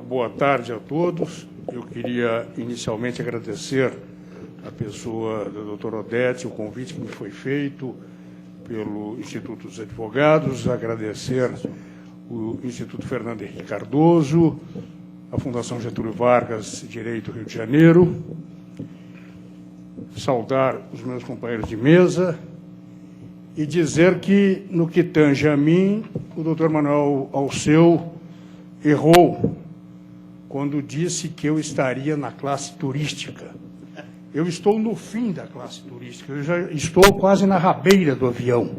Boa tarde a todos. Eu queria inicialmente agradecer a pessoa da doutora Odete, o convite que me foi feito pelo Instituto dos Advogados, agradecer o Instituto Fernando Henrique Cardoso, a Fundação Getúlio Vargas Direito Rio de Janeiro, saudar os meus companheiros de mesa e dizer que, no que tange a mim, o doutor Manuel Alceu errou quando disse que eu estaria na classe turística. Eu estou no fim da classe turística, eu já estou quase na rabeira do avião,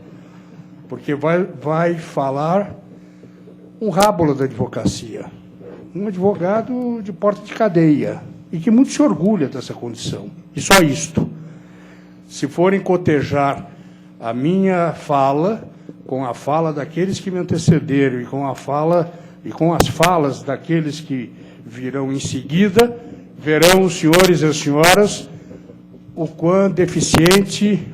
porque vai falar um rábula da advocacia, um advogado de porta de cadeia, e que muito se orgulha dessa condição. E só isto. Se forem cotejar a minha fala com a fala daqueles que me antecederam e com as falas daqueles que virão em seguida, verão os senhores e as senhoras o quão deficiente,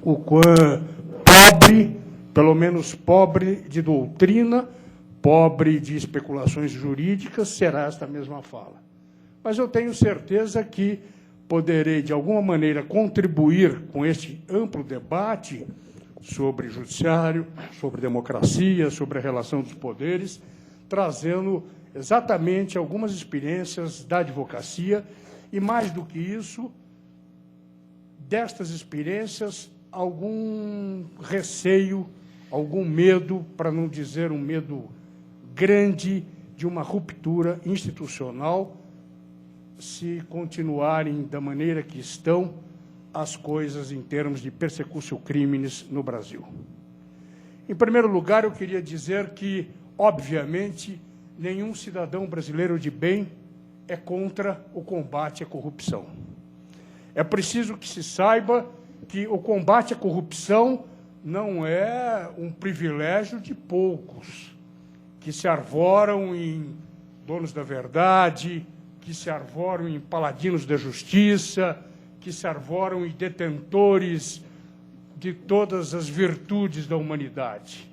o quão pobre, pelo menos pobre de doutrina, pobre de especulações jurídicas, será esta mesma fala. Mas eu tenho certeza que poderei, de alguma maneira, contribuir com este amplo debate sobre judiciário, sobre democracia, sobre a relação dos poderes, trazendo exatamente algumas experiências da advocacia e, mais do que isso, destas experiências, algum receio, algum medo, para não dizer um medo grande, de uma ruptura institucional, se continuarem da maneira que estão as coisas em termos de persecução crimes no Brasil. Em primeiro lugar, eu queria dizer que, obviamente, nenhum cidadão brasileiro de bem é contra o combate à corrupção. É preciso que se saiba que o combate à corrupção não é um privilégio de poucos, que se arvoram em donos da verdade, que se arvoram em paladinos da justiça, que se arvoram em detentores de todas as virtudes da humanidade.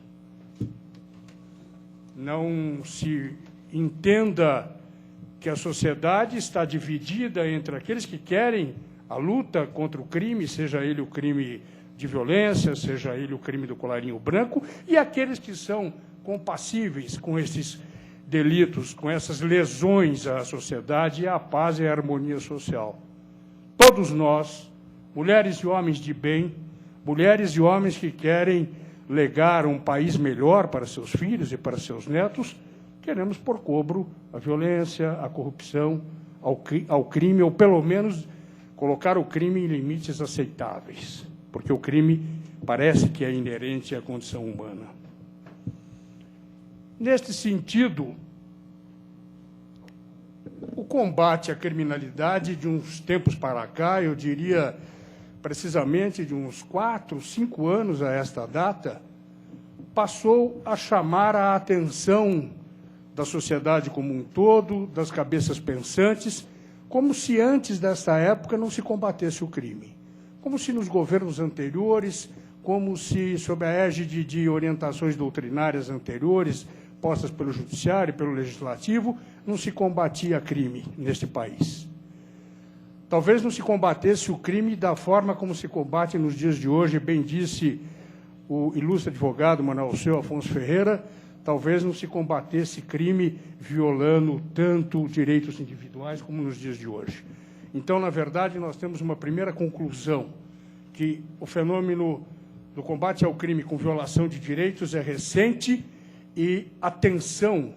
Não se entenda que a sociedade está dividida entre aqueles que querem a luta contra o crime, seja ele o crime de violência, seja ele o crime do colarinho branco, e aqueles que são compassíveis com esses delitos, com essas lesões à sociedade, à paz e à harmonia social. Todos nós, mulheres e homens de bem, mulheres e homens que querem legar um país melhor para seus filhos e para seus netos, queremos pôr cobro à violência, à corrupção, ao crime, ou pelo menos colocar o crime em limites aceitáveis, porque o crime parece que é inerente à condição humana. Neste sentido, o combate à criminalidade de uns tempos para cá, eu diria precisamente de uns 4, 5 anos a esta data, passou a chamar a atenção da sociedade como um todo, das cabeças pensantes, como se antes desta época não se combatesse o crime. Como se nos governos anteriores, como se, sob a égide de orientações doutrinárias anteriores, postas pelo Judiciário e pelo Legislativo, não se combatia crime neste país. Talvez não se combatesse o crime da forma como se combate nos dias de hoje, bem disse o ilustre advogado Manuel Alceu Afonso Ferreira, talvez não se combatesse crime violando tanto direitos individuais como nos dias de hoje. Então, na verdade, nós temos uma primeira conclusão, que o fenômeno do combate ao crime com violação de direitos é recente e a tensão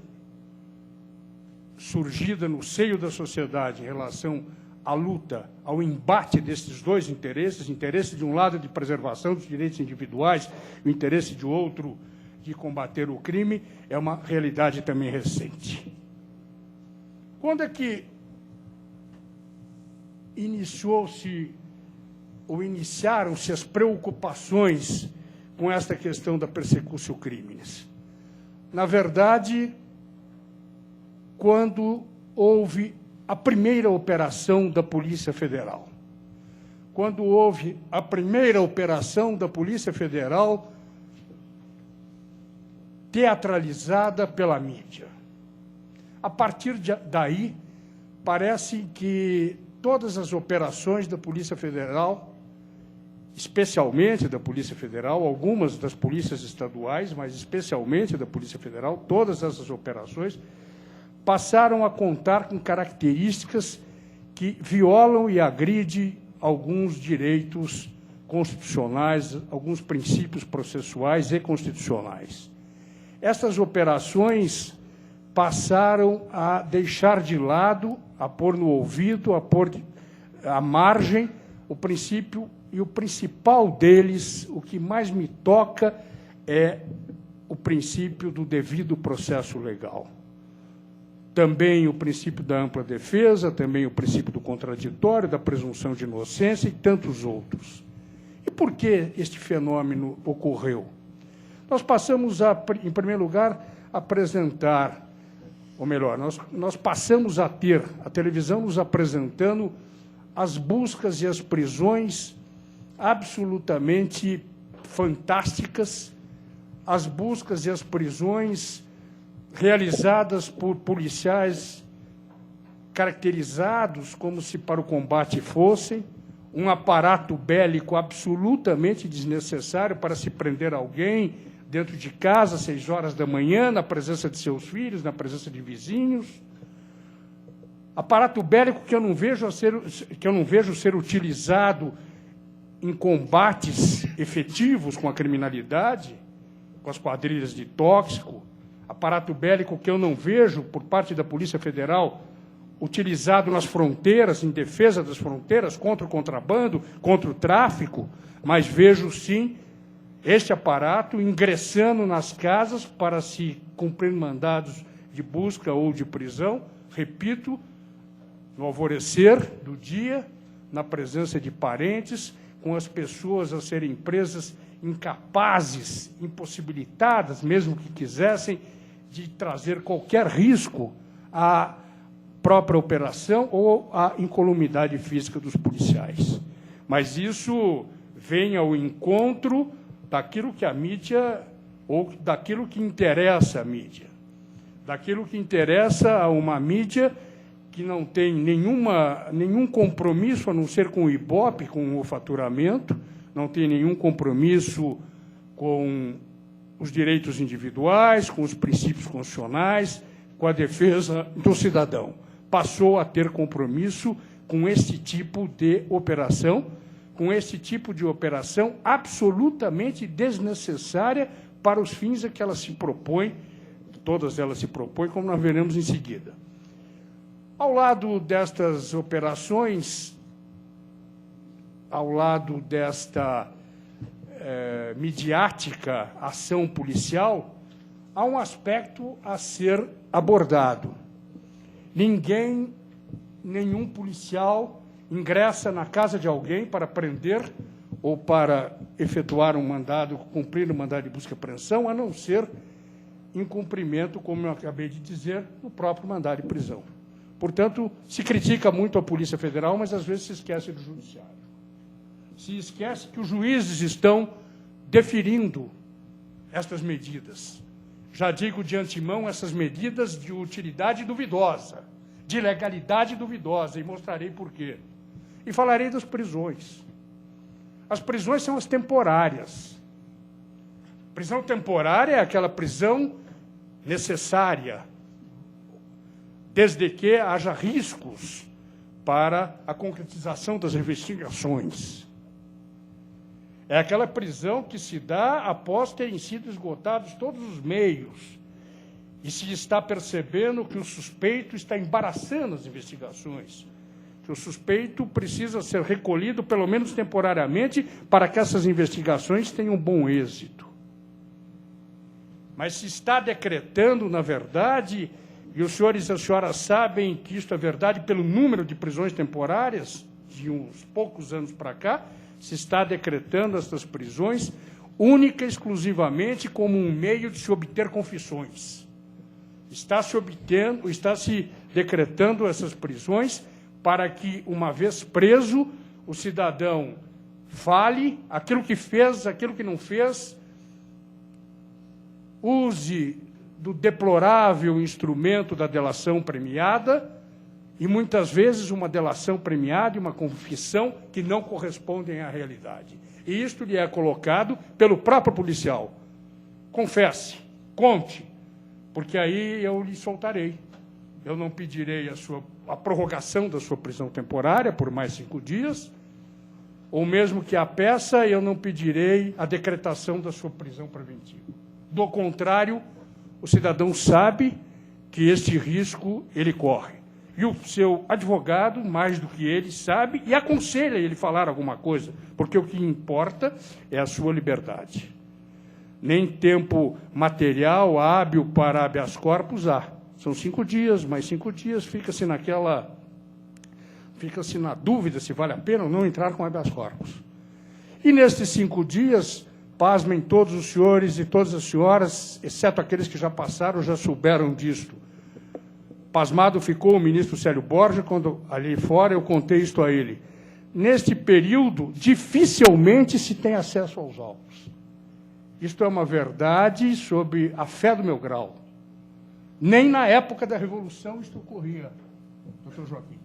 surgida no seio da sociedade em relação à luta, ao embate desses dois interesses, interesse de um lado de preservação dos direitos individuais, o interesse de outro de combater o crime, é uma realidade também recente. Quando é que iniciaram-se as preocupações com esta questão da persecução crimes? Na verdade, quando houve a primeira operação da Polícia Federal. Quando houve a primeira operação da Polícia Federal teatralizada pela mídia. A partir daí, parece que todas as operações da Polícia Federal, especialmente da Polícia Federal, algumas das polícias estaduais, mas especialmente da Polícia Federal, todas essas operações passaram a contar com características que violam e agridem alguns direitos constitucionais, alguns princípios processuais e constitucionais. Essas operações passaram a deixar de lado, a pôr no ouvido, a pôr à margem o princípio, e o principal deles, o que mais me toca, é o princípio do devido processo legal. Também o princípio da ampla defesa, também o princípio do contraditório, da presunção de inocência e tantos outros. E por que este fenômeno ocorreu? Nós passamos a, em primeiro lugar, apresentar, ou melhor, nós passamos a ter a televisão nos apresentando as buscas e as prisões absolutamente fantásticas, as buscas e as prisões realizadas por policiais caracterizados como se para o combate fossem, um aparato bélico absolutamente desnecessário para se prender alguém dentro de casa, às 6 horas da manhã, na presença de seus filhos, na presença de vizinhos. Aparato bélico que eu não vejo ser utilizado em combates efetivos com a criminalidade, com as quadrilhas de tóxico. Aparato bélico que eu não vejo, por parte da Polícia Federal, utilizado nas fronteiras, em defesa das fronteiras, contra o contrabando, contra o tráfico, mas vejo, sim, este aparato ingressando nas casas para se cumprir mandados de busca ou de prisão, repito, no alvorecer do dia, na presença de parentes, com as pessoas a serem presas incapazes, impossibilitadas, mesmo que quisessem, de trazer qualquer risco à própria operação ou à incolumidade física dos policiais. Mas isso vem ao encontro daquilo que a mídia, ou daquilo que interessa à mídia, daquilo que interessa a uma mídia que não tem nenhum compromisso, a não ser com o Ibope, com o faturamento, não tem nenhum compromisso com os direitos individuais, com os princípios constitucionais, com a defesa do cidadão. Passou a ter compromisso com esse tipo de operação, absolutamente desnecessária para os fins a que ela se propõe, todas elas se propõem, como nós veremos em seguida. Ao lado destas operações, ao lado desta midiática ação policial, há um aspecto a ser abordado. Nenhum policial ingressa na casa de alguém para prender ou para efetuar um mandado, cumprir um mandado de busca e apreensão, a não ser em cumprimento, como eu acabei de dizer, no próprio mandado de prisão. Portanto, se critica muito a Polícia Federal, mas às vezes se esquece do Judiciário. Se esquece que os juízes estão deferindo estas medidas. Já digo de antemão, essas medidas de utilidade duvidosa, de legalidade duvidosa, e mostrarei por quê. E falarei das prisões. As prisões são as temporárias. Prisão temporária é aquela prisão necessária, desde que haja riscos para a concretização das investigações. É aquela prisão que se dá após terem sido esgotados todos os meios e se está percebendo que o suspeito está embaraçando as investigações, que o suspeito precisa ser recolhido, pelo menos temporariamente, para que essas investigações tenham bom êxito. Mas se está decretando, na verdade, e os senhores e as senhoras sabem que isto é verdade pelo número de prisões temporárias, de uns poucos anos para cá, se está decretando estas prisões única e exclusivamente como um meio de se obter confissões. Está se decretando essas prisões para que, uma vez preso, o cidadão fale aquilo que fez, aquilo que não fez, use do deplorável instrumento da delação premiada, e muitas vezes uma delação premiada e uma confissão que não correspondem à realidade. E isto lhe é colocado pelo próprio policial. Confesse, conte, porque aí eu lhe soltarei. Eu não pedirei a prorrogação da sua prisão temporária por mais 5 dias, ou mesmo que a peça, eu não pedirei a decretação da sua prisão preventiva. Do contrário, o cidadão sabe que este risco ele corre. E o seu advogado, mais do que ele, sabe e aconselha ele falar alguma coisa, porque o que importa é a sua liberdade. Nem tempo material hábil para habeas corpus há. São 5 dias, mais 5 dias, fica-se na dúvida se vale a pena ou não entrar com habeas corpus. E nestes 5 dias, pasmem todos os senhores e todas as senhoras, exceto aqueles que já passaram, já souberam disto. Pasmado ficou o ministro Célio Borja, quando ali fora eu contei isto a ele. Neste período, dificilmente se tem acesso aos autos. Isto é uma verdade sob a fé do meu grau. Nem na época da Revolução isto ocorria, professor Joaquim.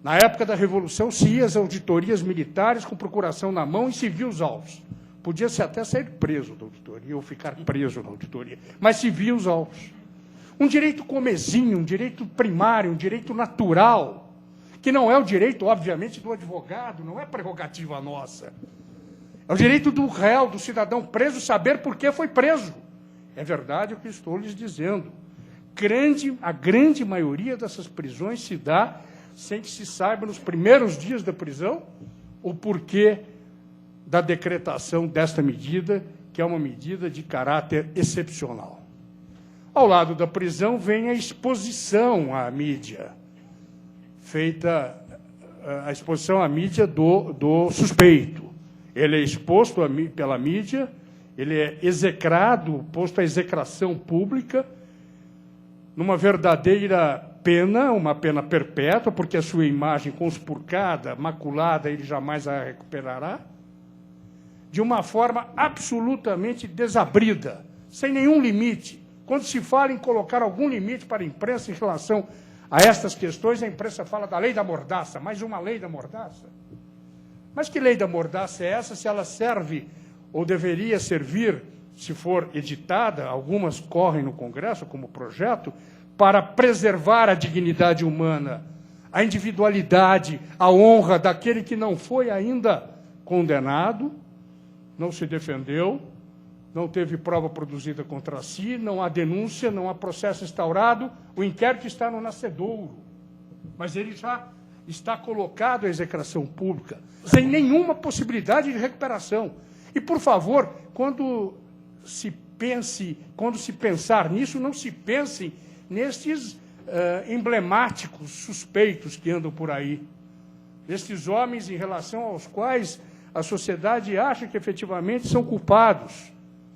Na época da Revolução se ia às auditorias militares com procuração na mão e se via os autos. Podia-se até sair preso da auditoria ou ficar preso na auditoria, mas se via os autos. Um direito comezinho, um direito primário, um direito natural, que não é o direito, obviamente, do advogado, não é prerrogativa nossa. É o direito do réu, do cidadão preso, saber por que foi preso. É verdade o que estou lhes dizendo. A grande maioria dessas prisões se dá sem que se saiba, nos primeiros dias da prisão, o porquê da decretação desta medida, que é uma medida de caráter excepcional. Ao lado da prisão vem a exposição à mídia, feita a exposição à mídia do suspeito. Ele é exposto pela mídia, ele é execrado, posto à execração pública, numa verdadeira pena, uma pena perpétua, porque a sua imagem conspurcada, maculada, ele jamais a recuperará, de uma forma absolutamente desabrida, sem nenhum limite. Quando se fala em colocar algum limite para a imprensa em relação a estas questões, a imprensa fala da lei da mordaça, mais uma lei da mordaça. Mas que lei da mordaça é essa, se ela serve ou deveria servir, se for editada, algumas correm no Congresso como projeto, para preservar a dignidade humana, a individualidade, a honra daquele que não foi ainda condenado, não se defendeu, não teve prova produzida contra si, não há denúncia, não há processo instaurado, o inquérito está no nascedouro, mas ele já está colocado à execração pública, sem nenhuma possibilidade de recuperação. E, por favor, quando se pensar nisso, não se pense nestes emblemáticos suspeitos que andam por aí, estes homens em relação aos quais a sociedade acha que efetivamente são culpados.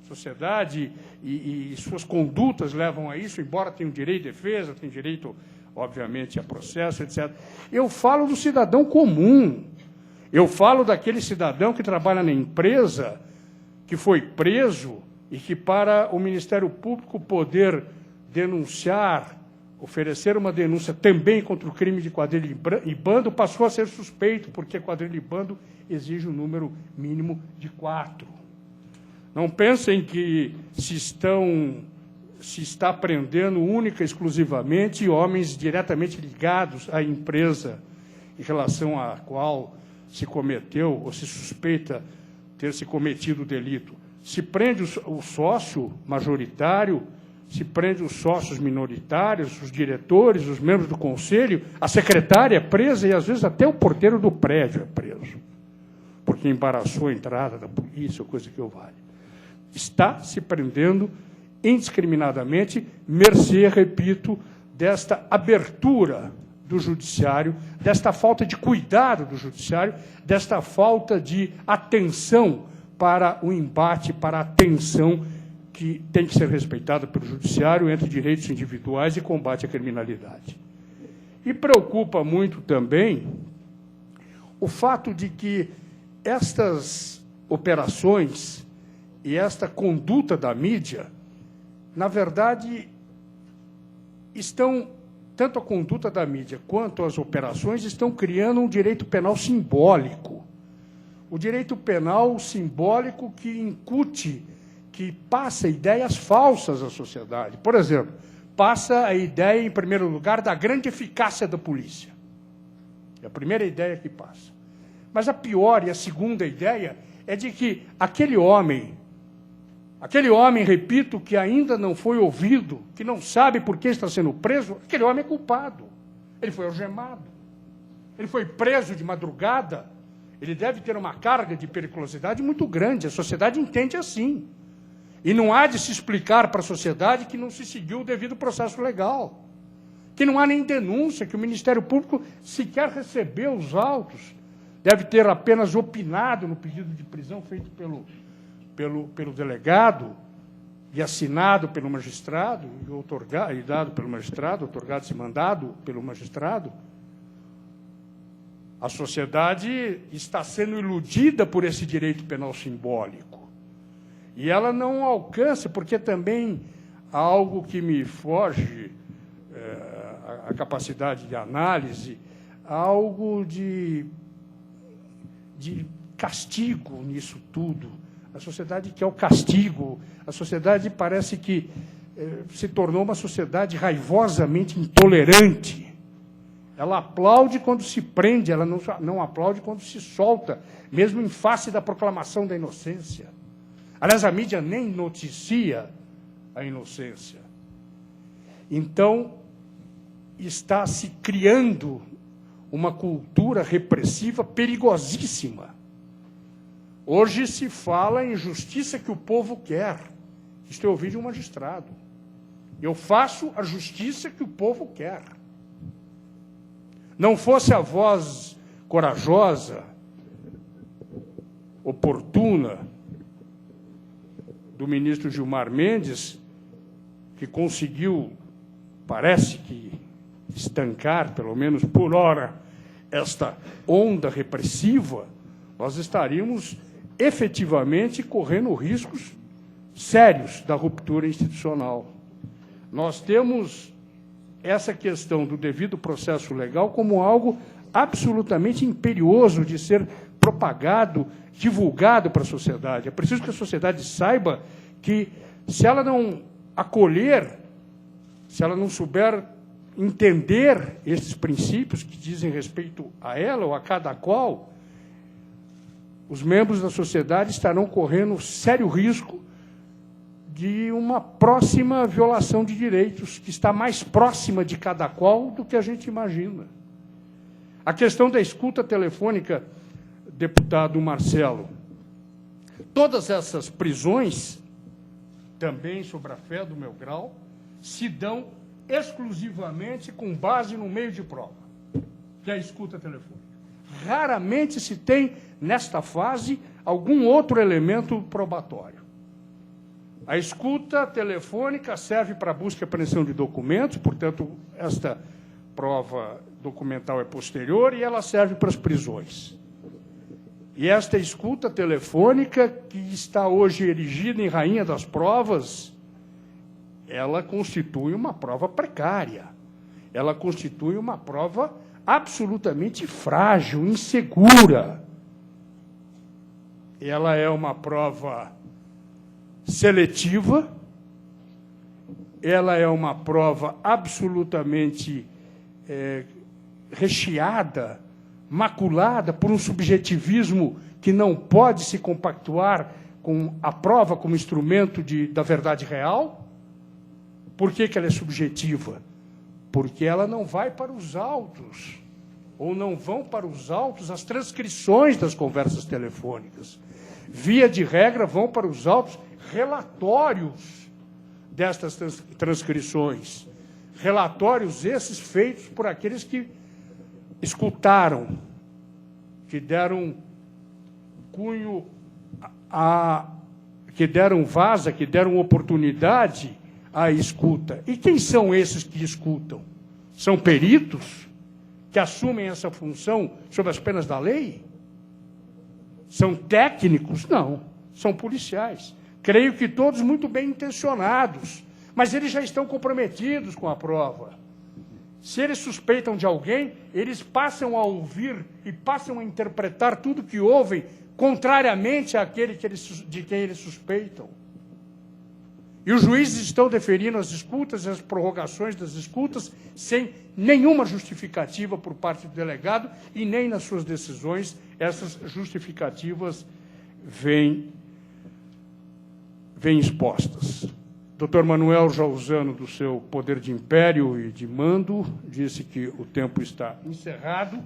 Sociedade e suas condutas levam a isso, embora tenham direito de defesa, tenham direito, obviamente, a processo, etc. Eu falo do cidadão comum. Eu falo daquele cidadão que trabalha na empresa, que foi preso e que, para o Ministério Público poder denunciar, oferecer uma denúncia também contra o crime de quadrilha e bando, passou a ser suspeito, porque quadrilha e bando exige um número mínimo de 4. Não pensem que se está prendendo única e exclusivamente homens diretamente ligados à empresa em relação à qual se cometeu ou se suspeita ter se cometido o delito. Se prende o sócio majoritário, se prende os sócios minoritários, os diretores, os membros do conselho, a secretária é presa e, às vezes, até o porteiro do prédio é preso, porque embaraçou a entrada da polícia ou coisa que o vale. Está se prendendo indiscriminadamente, mercê, repito, desta abertura do judiciário, desta falta de cuidado do judiciário, desta falta de atenção para o embate, para a tensão que tem que ser respeitada pelo judiciário entre direitos individuais e combate à criminalidade. E preocupa muito também o fato de que estas operações e esta conduta da mídia, na verdade, tanto a conduta da mídia quanto as operações estão criando um direito penal simbólico. O direito penal simbólico que incute, que passa ideias falsas à sociedade. Por exemplo, passa a ideia, em primeiro lugar, da grande eficácia da polícia. É a primeira ideia que passa. Mas a pior e a segunda ideia é de que aquele homem, repito, que ainda não foi ouvido, que não sabe por que está sendo preso, aquele homem é culpado. Ele foi algemado. Ele foi preso de madrugada. Ele deve ter uma carga de periculosidade muito grande. A sociedade entende assim. E não há de se explicar para a sociedade que não se seguiu o devido processo legal. Que não há nem denúncia, que o Ministério Público sequer recebeu os autos. Deve ter apenas opinado no pedido de prisão feito pelo delegado e assinado pelo magistrado, e dado pelo magistrado, otorgado esse mandado pelo magistrado. A sociedade está sendo iludida por esse direito penal simbólico. E ela não alcança, porque também há algo que me foge a capacidade de análise, há algo de castigo nisso tudo. A sociedade quer o castigo. A sociedade parece que se tornou uma sociedade raivosamente intolerante. Ela aplaude quando se prende, ela não aplaude quando se solta, mesmo em face da proclamação da inocência. Aliás, a mídia nem noticia a inocência. Então, está se criando uma cultura repressiva perigosíssima. Hoje se fala em justiça que o povo quer. Isto eu ouvi de um magistrado. Eu faço a justiça que o povo quer. Não fosse a voz corajosa, oportuna, do ministro Gilmar Mendes, que conseguiu, parece que, estancar, pelo menos por hora, esta onda repressiva, nós estaríamos efetivamente correndo riscos sérios da ruptura institucional. Nós temos essa questão do devido processo legal como algo absolutamente imperioso de ser propagado, divulgado para a sociedade. É preciso que a sociedade saiba que, se ela não acolher, se ela não souber entender esses princípios que dizem respeito a ela ou a cada qual, os membros da sociedade estarão correndo sério risco de uma próxima violação de direitos, que está mais próxima de cada qual do que a gente imagina. A questão da escuta telefônica, deputado Marcelo, todas essas prisões, também sobre a fé do meu grau, se dão exclusivamente com base no meio de prova, que é a escuta telefônica. Raramente se tem, nesta fase, algum outro elemento probatório. A escuta telefônica serve para a busca e apreensão de documentos, portanto, esta prova documental é posterior, e ela serve para as prisões. E esta escuta telefônica, que está hoje erigida em rainha das provas, ela constitui uma prova precária. Ela constitui uma prova absolutamente frágil, insegura. Ela é uma prova seletiva, ela é uma prova absolutamente recheada, maculada por um subjetivismo que não pode se compactuar com a prova como instrumento da verdade real. Por que ela é subjetiva? Porque ela não vai para os autos, ou não vão para os autos as transcrições das conversas telefônicas. Via de regra, vão para os autos relatórios destas transcrições. Relatórios esses feitos por aqueles que escutaram, que deram cunho que deram vaza, que deram oportunidade à escuta. E quem são esses que escutam? São peritos que assumem essa função sob as penas da lei? São técnicos? Não, são policiais. Creio que todos muito bem intencionados, mas eles já estão comprometidos com a prova. Se eles suspeitam de alguém, eles passam a ouvir e passam a interpretar tudo que ouvem contrariamente àquele de quem eles suspeitam. E os juízes estão deferindo as escutas e as prorrogações das escutas sem nenhuma justificativa por parte do delegado e nem nas suas decisões essas justificativas vêm expostas. Dr. Manuel, já usando do seu poder de império e de mando, disse que o tempo está encerrado.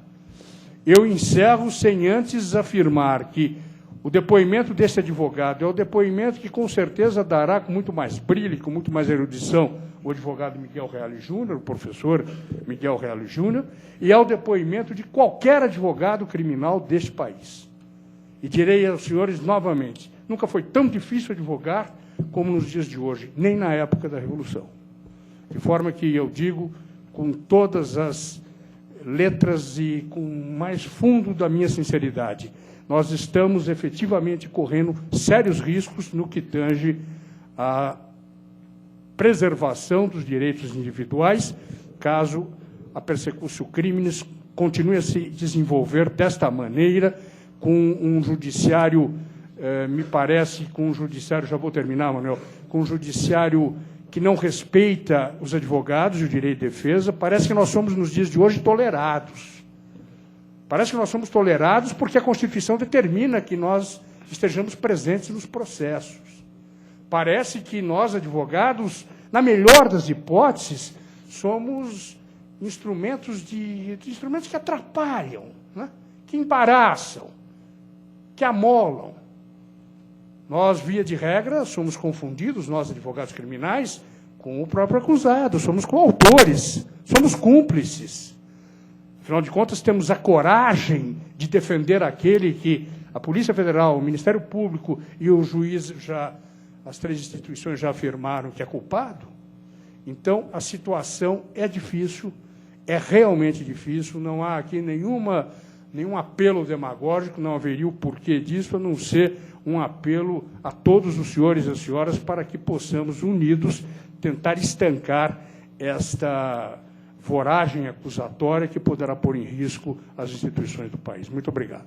Eu encerro sem antes afirmar que o depoimento desse advogado é o depoimento que, com certeza, dará com muito mais brilho, com muito mais erudição, o advogado Miguel Reale Júnior, o professor Miguel Reale Júnior, e é o depoimento de qualquer advogado criminal deste país. E direi aos senhores novamente, nunca foi tão difícil advogar como nos dias de hoje, nem na época da Revolução. De forma que eu digo, com todas as letras e com o mais fundo da minha sinceridade, nós estamos efetivamente correndo sérios riscos no que tange à preservação dos direitos individuais, caso a persecução crimes continue a se desenvolver desta maneira, com um judiciário, me parece, com um judiciário, já vou terminar, Manuel, com um judiciário que não respeita os advogados e o direito de defesa. Parece que nós somos, nos dias de hoje, tolerados. Parece que nós somos tolerados porque a Constituição determina que nós estejamos presentes nos processos. Parece que nós, advogados, na melhor das hipóteses, somos instrumentos que atrapalham, né? Que embaraçam, que amolam. Nós, via de regra, somos confundidos, nós, advogados criminais, com o próprio acusado, somos coautores, somos cúmplices. Afinal de contas, temos a coragem de defender aquele que a Polícia Federal, o Ministério Público e o juiz, as três instituições já afirmaram que é culpado. Então, a situação é difícil, é realmente difícil, não há aqui nenhum apelo demagógico, não haveria o porquê disso, a não ser um apelo a todos os senhores e as senhoras para que possamos, unidos, tentar estancar esta voragem acusatória que poderá pôr em risco as instituições do país. Muito obrigado.